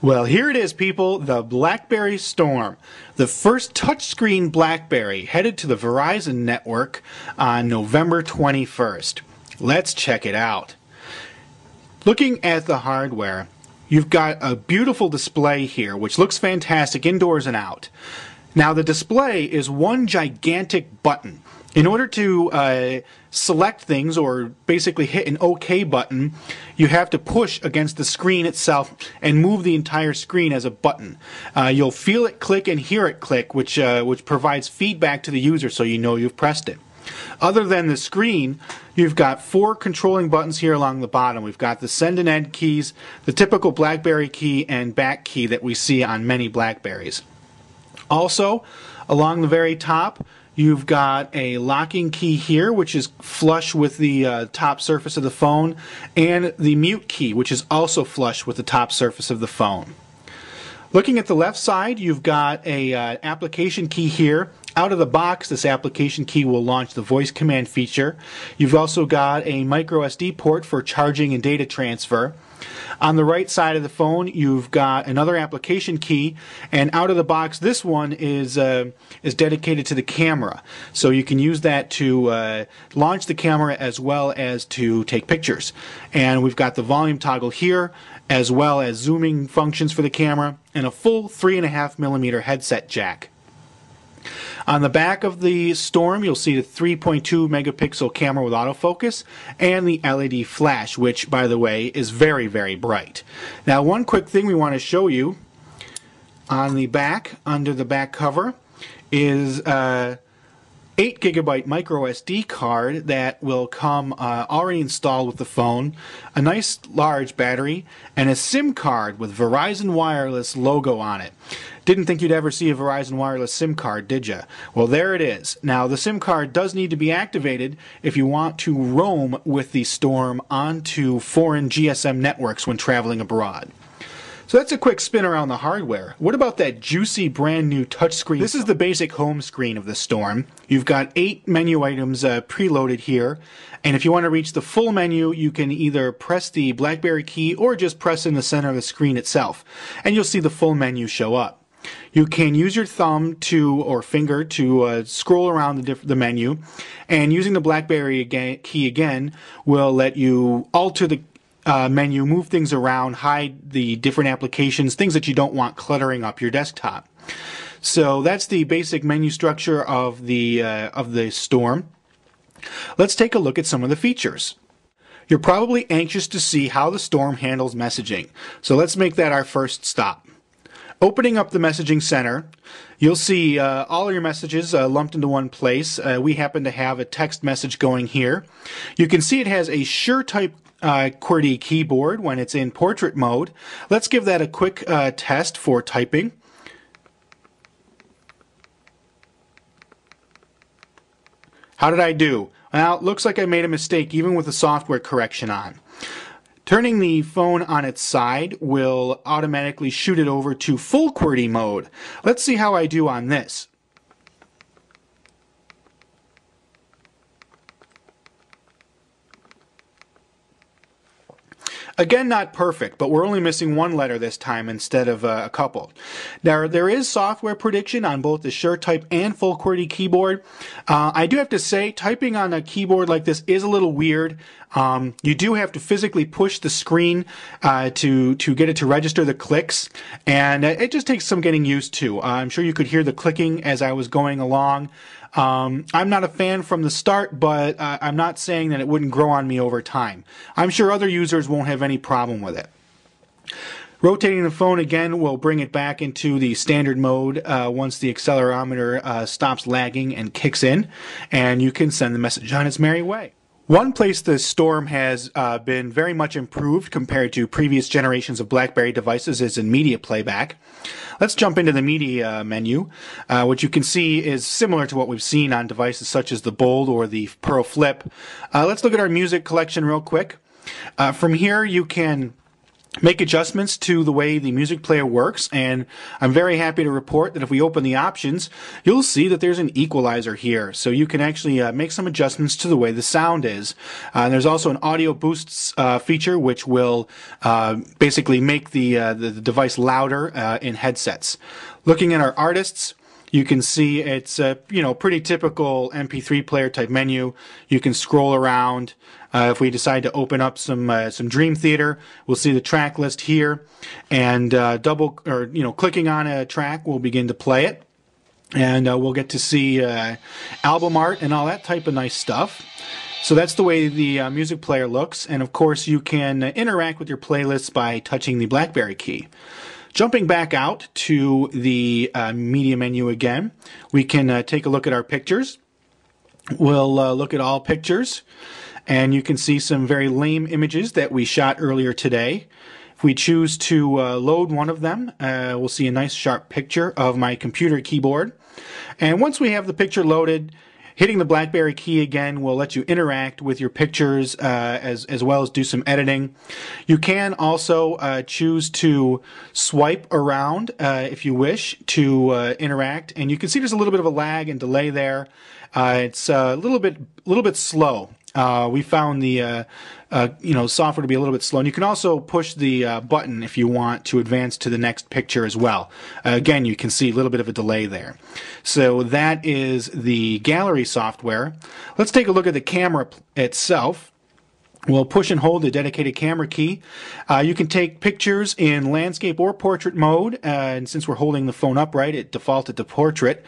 Well, here it is, people, the BlackBerry Storm, the first touchscreen BlackBerry headed to the Verizon network on November 21st. Let's check it out. Looking at the hardware, you've got a beautiful display here, which looks fantastic indoors and out. Now, the display is one gigantic button. In order to select things, or basically hit an OK button, you have to push against the screen itself and move the entire screen as a button. You'll feel it click and hear it click, which provides feedback to the user so you know you've pressed it. Other than the screen, you've got 4 controlling buttons here along the bottom. We've got the send and end keys, the typical BlackBerry key and back key that we see on many BlackBerries. Also, along the very top, you've got a locking key here, which is flush with the top surface of the phone, and the mute key, which is also flush with the top surface of the phone. Looking at the left side, you've got a application key here. Out of the box, this application key will launch the voice command feature. You've also got a micro SD port for charging and data transfer. On the right side of the phone, you've got another application key, and out of the box, this one is dedicated to the camera. So you can use that to launch the camera as well as to take pictures. And we've got the volume toggle here, as well as zooming functions for the camera, and a full 3.5mm headset jack. On the back of the Storm, you'll see the 3.2 megapixel camera with autofocus and the LED flash, which, by the way, is very, very bright. Now, one quick thing we want to show you on the back, under the back cover, is 8GB micro SD card that will come already installed with the phone, a nice large battery, and a SIM card with Verizon Wireless logo on it. Didn't think you'd ever see a Verizon Wireless SIM card, did you? Well, there it is. Now, the SIM card does need to be activated if you want to roam with the Storm onto foreign GSM networks when traveling abroad. So that's a quick spin around the hardware. What about that juicy brand new touchscreen? This is the basic home screen of the Storm. You've got 8 menu items preloaded here, and if you want to reach the full menu, you can either press the BlackBerry key or just press in the center of the screen itself, and you'll see the full menu show up. You can use your thumb or finger to scroll around the menu, and using the BlackBerry key again will let you alter the menu, move things around, hide the different applications, things that you don't want cluttering up your desktop. So that's the basic menu structure of the Storm. Let's take a look at some of the features. You're probably anxious to see how the Storm handles messaging, so let's make that our first stop. Opening up the messaging center, you'll see all of your messages lumped into one place. We happen to have a text message going here. You can see it has a SureType QWERTY keyboard when it's in portrait mode. Let's give that a quick test for typing. How did I do? Well, it looks like I made a mistake even with the software correction on. Turning the phone on its side will automatically shoot it over to full QWERTY mode. Let's see how I do on this. Again, not perfect, but we're only missing one letter this time instead of a couple. Now, there is software prediction on both the SureType and full QWERTY keyboard. I do have to say, typing on a keyboard like this is a little weird. You do have to physically push the screen to get it to register the clicks, and it just takes some getting used to. I'm sure you could hear the clicking as I was going along. I'm not a fan from the start, but I'm not saying that it wouldn't grow on me over time. I'm sure other users won't have any problem with it. Rotating the phone again will bring it back into the standard mode once the accelerometer stops lagging and kicks in, and you can send the message on its merry way. One place the Storm has been very much improved compared to previous generations of BlackBerry devices is in media playback. Let's jump into the media menu, which you can see is similar to what we've seen on devices such as the Bold or the Pearl Flip. Let's look at our music collection real quick. From here you can make adjustments to the way the music player works, and I'm very happy to report that if we open the options, you'll see that there's an equalizer here, so you can actually make some adjustments to the way the sound is. There's also an audio boosts feature, which will basically make the device louder in headsets. Looking at our artists, you can see it's a pretty typical MP3 player type menu. You can scroll around. If we decide to open up some Dream Theater, we'll see the track list here, and clicking on a track will begin to play it, and we'll get to see album art and all that type of nice stuff. So that's the way the music player looks, and of course you can interact with your playlists by touching the BlackBerry key. Jumping back out to the media menu again, we can take a look at our pictures. We'll look at all pictures, and you can see some very lame images that we shot earlier today. If we choose to load one of them, we'll see a nice sharp picture of my computer keyboard. And once we have the picture loaded, hitting the BlackBerry key again will let you interact with your pictures as well as do some editing. You can also choose to swipe around if you wish to interact, and you can see there's a little bit of a lag and delay there. It's a little bit slow. We found the software to be a little bit slow, and you can also push the button if you want to advance to the next picture as well. Again, you can see a little bit of a delay there. So that is the gallery software. Let's take a look at the camera itself. We'll push and hold the dedicated camera key. You can take pictures in landscape or portrait mode, and since we're holding the phone upright, it defaulted to portrait.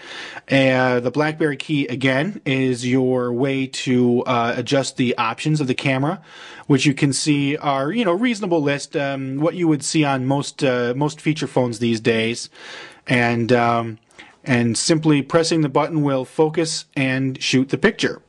The BlackBerry key, again, is your way to adjust the options of the camera, which you can see are, reasonable list, what you would see on most feature phones these days. And simply pressing the button will focus and shoot the picture.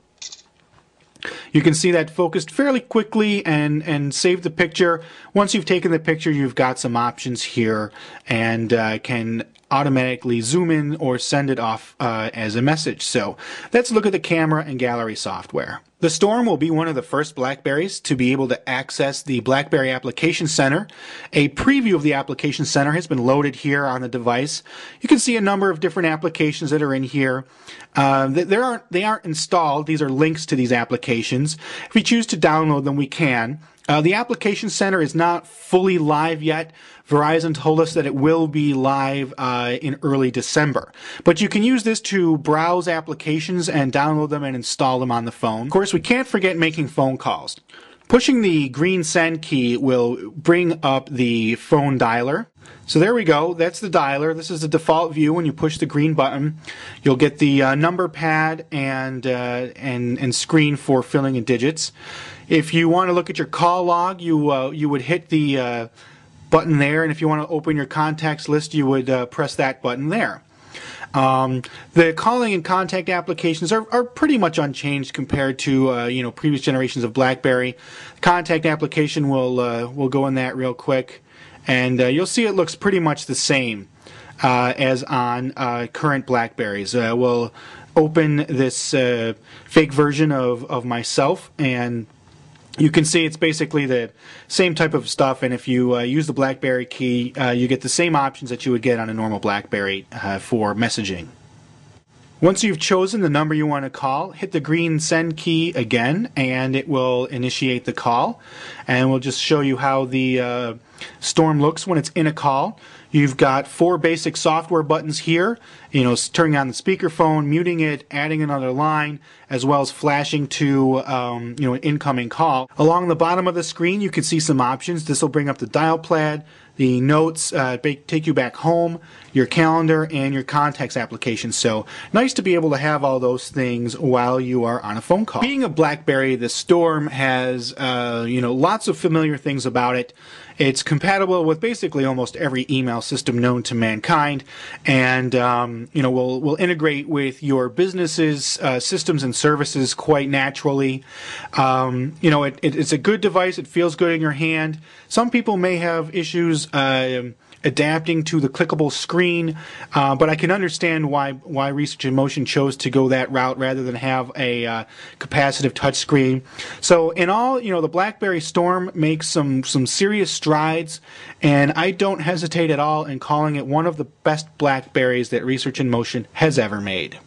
You can see that focused fairly quickly and save the picture. Once you've taken the picture, you've got some options here and can automatically zoom in or send it off as a message. So let's look at the camera and gallery software. The Storm will be one of the first BlackBerries to be able to access the BlackBerry Application Center. A preview of the Application Center has been loaded here on the device. You can see a number of different applications that are in here. They aren't installed. These are links to these applications. If we choose to download them, we can. The Application Center is not fully live yet. Verizon told us that it will be live in early December. But you can use this to browse applications and download them and install them on the phone. Of course, we can't forget making phone calls. Pushing the green send key will bring up the phone dialer. So there we go. That's the dialer. This is the default view. When you push the green button, you'll get the number pad and screen for filling in digits. If you want to look at your call log, you would hit the button there, and if you want to open your contacts list, you would press that button there. The calling and contact applications are pretty much unchanged compared to previous generations of BlackBerry. Contact application will go in that real quick, and you'll see it looks pretty much the same as on current BlackBerries. We'll open this fake version of myself, and you can see it's basically the same type of stuff, and if you use the BlackBerry key, you get the same options that you would get on a normal BlackBerry for messaging. Once you've chosen the number you want to call, hit the green send key again, and it will initiate the call. And we'll just show you how the Storm looks when it's in a call. You've got 4 basic software buttons here, turning on the speakerphone, muting it, adding another line, as well as flashing to an incoming call. Along the bottom of the screen, you can see some options. This will bring up the dial pad, the notes, take you back home, your calendar, and your contacts application. So nice to be able to have all those things while you are on a phone call. Being a BlackBerry, the Storm has lots of familiar things about it. It's compatible with basically almost every email system known to mankind, and will integrate with your business's systems and services quite naturally. It's a good device. It feels good in your hand. Some people may have issues adapting to the clickable screen, but I can understand why Research in Motion chose to go that route rather than have a capacitive touchscreen. So in all, the BlackBerry Storm makes some serious strides strides, and I don't hesitate at all in calling it one of the best BlackBerries that Research in Motion has ever made.